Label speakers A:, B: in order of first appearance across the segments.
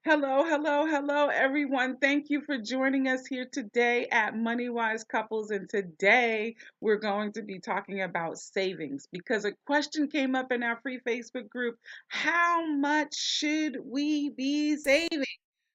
A: Hello, hello, hello, everyone. Thank you for joining us here today at MoneyWise Couples. And today we're going to be talking about savings because a question came up in our free Facebook group. How much should we be saving?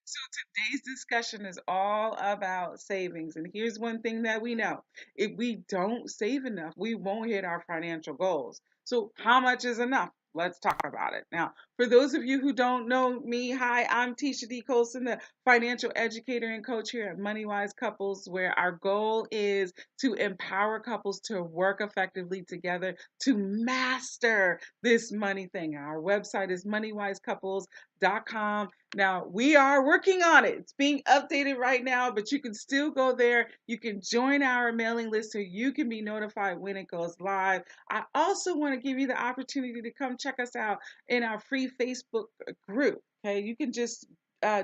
A: So today's discussion is all about savings. And here's one thing that we know. If we don't save enough, we won't hit our financial goals. So how much is enough? Let's talk about it. Now, for those of you who don't know me, hi, I'm Tesha D. Colston, the financial educator and coach here at MoneyWise Couples, where our goal is to empower couples to work effectively together to master this money thing. Our website is moneywisecouples.com. Now, we are working on it. It's being updated right now, but you can still go there. You can join our mailing list so you can be notified when it goes live. I also want to give you the opportunity to come check us out in our free Facebook group. Okay, you can just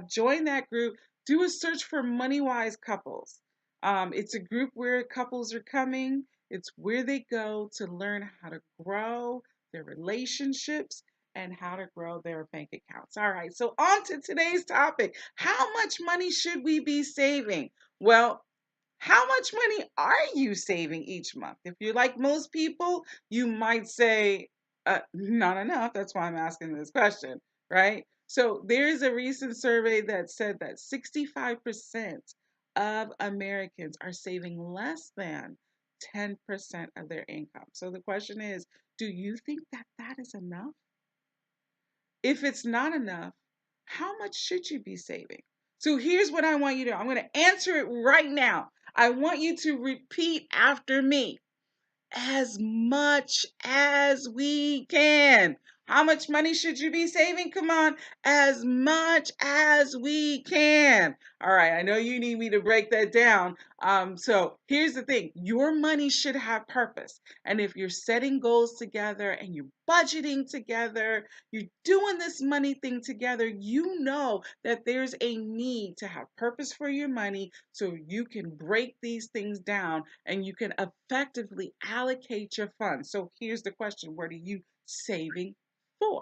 A: join that group, do a search for MoneyWise Couples. It's a group where couples are coming, it's where they go to learn how to grow their relationships and how to grow their bank accounts. All right, so on to today's topic. How much money should we be saving? Well, how much money are you saving each month? If you're like most people, you might say, not enough. That's why I'm asking this question, right? So there's a recent survey that said that 65% of Americans are saving less than 10% of their income. So the question is, do you think that that is enough? If it's not enough, how much should you be saving? So here's what I want you to do. I'm going to answer it right now. I want you to repeat after me. As much as we can. How much money should you be saving? Come on, as much as we can. All right, I know you need me to break that down. So here's the thing, your money should have purpose. And if you're setting goals together and you're budgeting together, you're doing this money thing together, you know that there's a need to have purpose for your money so you can break these things down and you can effectively allocate your funds. So here's the question, what are you saving for?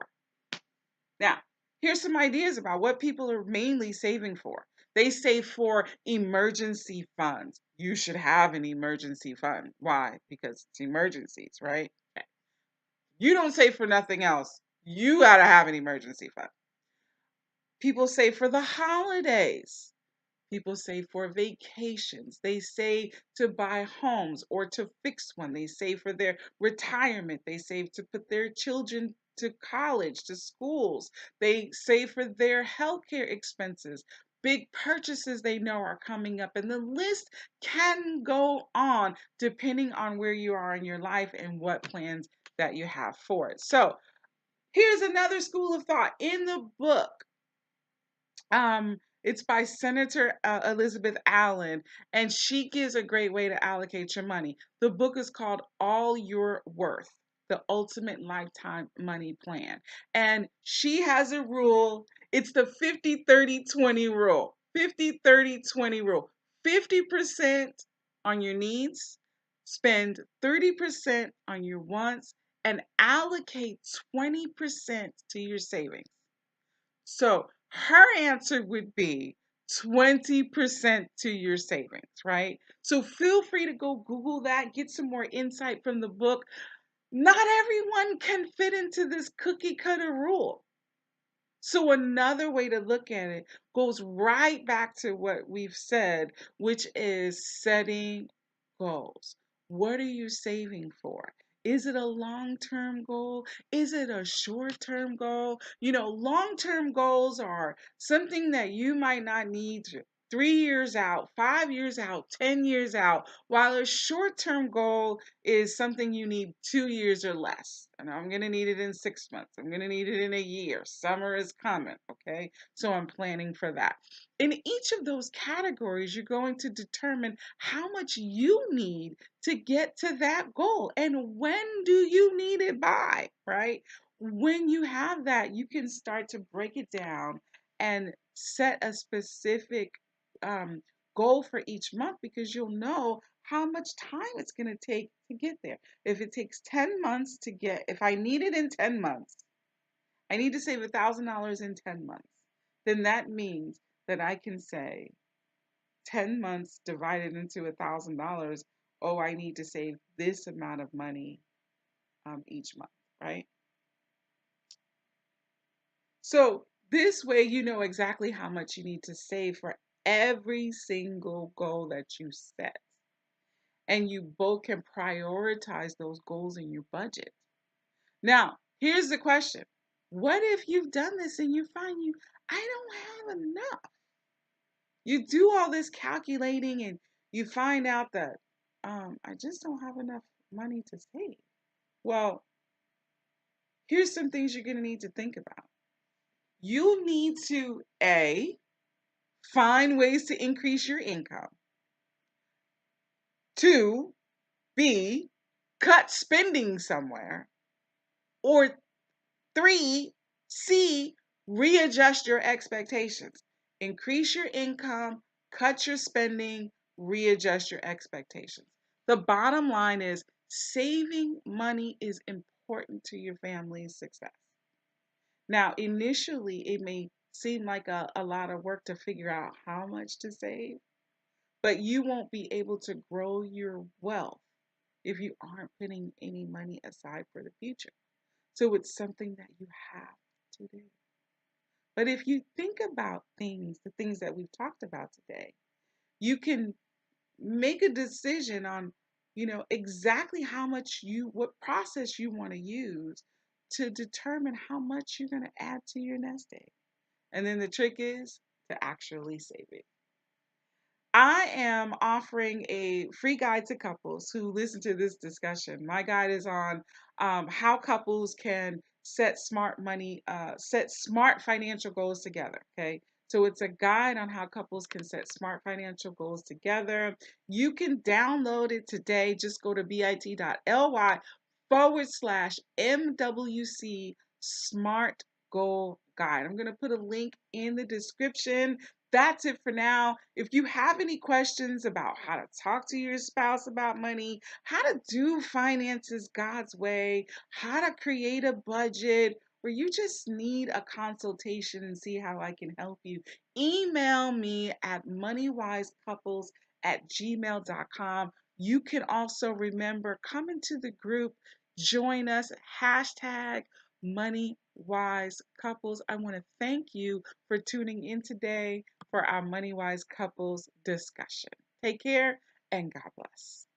A: Now, here's some ideas about what people are mainly saving for. They save for emergency funds. You should have an emergency fund. Why? Because it's emergencies, right? Okay. You don't save for nothing else. You got to have an emergency fund. People save for the holidays. People save for vacations. They save to buy homes or to fix one. They save for their retirement. They save to put their children to college, to schools. They save for their healthcare expenses, big purchases they know are coming up. And the list can go on depending on where you are in your life and what plans that you have for it. So here's another school of thought in the book. It's by Senator Elizabeth Allen, and she gives a great way to allocate your money. The book is called All Your Worth, the Ultimate Lifetime Money Plan. And she has a rule. It's the 50-30-20 rule. 50-30-20 rule. 50% on your needs, spend 30% on your wants, and allocate 20% to your savings. So her answer would be 20% to your savings, right? So feel free to go Google that, get some more insight from the book. Not everyone can fit into this cookie cutter rule. So another way to look at it goes right back to what we've said, which is setting goals. What are you saving for? Is it a long-term goal? Is it a short-term goal? You know, long-term goals are something that you might not need 3 years out, 5 years out, 10 years out, while a short-term goal is something you need 2 years or less. And I'm going to need it in 6 months. I'm going to need it in a year. Summer is coming, okay? So I'm planning for that. In each of those categories, you're going to determine how much you need to get to that goal and when do you need it by, right? When you have that, you can start to break it down and set a specific um, goal for each month because you'll know how much time it's going to take to get there. If it takes 10 months to get, if I need it in 10 months, I need to save $1,000 in 10 months. then that means that I can say 10 months divided into $1,000. Oh, I need to save this amount of money each month, right? So this way, you know exactly how much you need to save for every single goal that you set. And you both can prioritize those goals in your budget. Now, here's the question. What if you've done this and you find I don't have enough? You do all this calculating and you find out that I just don't have enough money to save. Well, here's some things you're going to need to think about. You need to A, find ways to increase your income. 2, B, cut spending somewhere. Or 3, C, readjust your expectations. Increase your income, cut your spending, readjust your expectations. The bottom line is saving money is important to your family's success. Now, initially, it may seem like a lot of work to figure out how much to save, but you won't be able to grow your wealth if you aren't putting any money aside for the future. So it's something that you have to do. But if you think about the things that we've talked about today, you can make a decision on, exactly what process you want to use to determine how much you're going to add to your nest egg. And then the trick is to actually save it. I am offering a free guide to couples who listen to this discussion. My guide is on how couples can set smart financial goals together. Okay. So it's a guide on how couples can set smart financial goals together. You can download it today. Just go to bit.ly/MWC Smart Goal Guide. I'm going to put a link in the description. That's it for now. If you have any questions about how to talk to your spouse about money, how to do finances God's way, how to create a budget, or you just need a consultation and see how I can help you, email me at moneywisecouples@gmail.com. You can also remember, come into the group, join us, #MoneyWiseCouples. I want to thank you for tuning in today for our MoneyWise Couples discussion. Take care and God bless.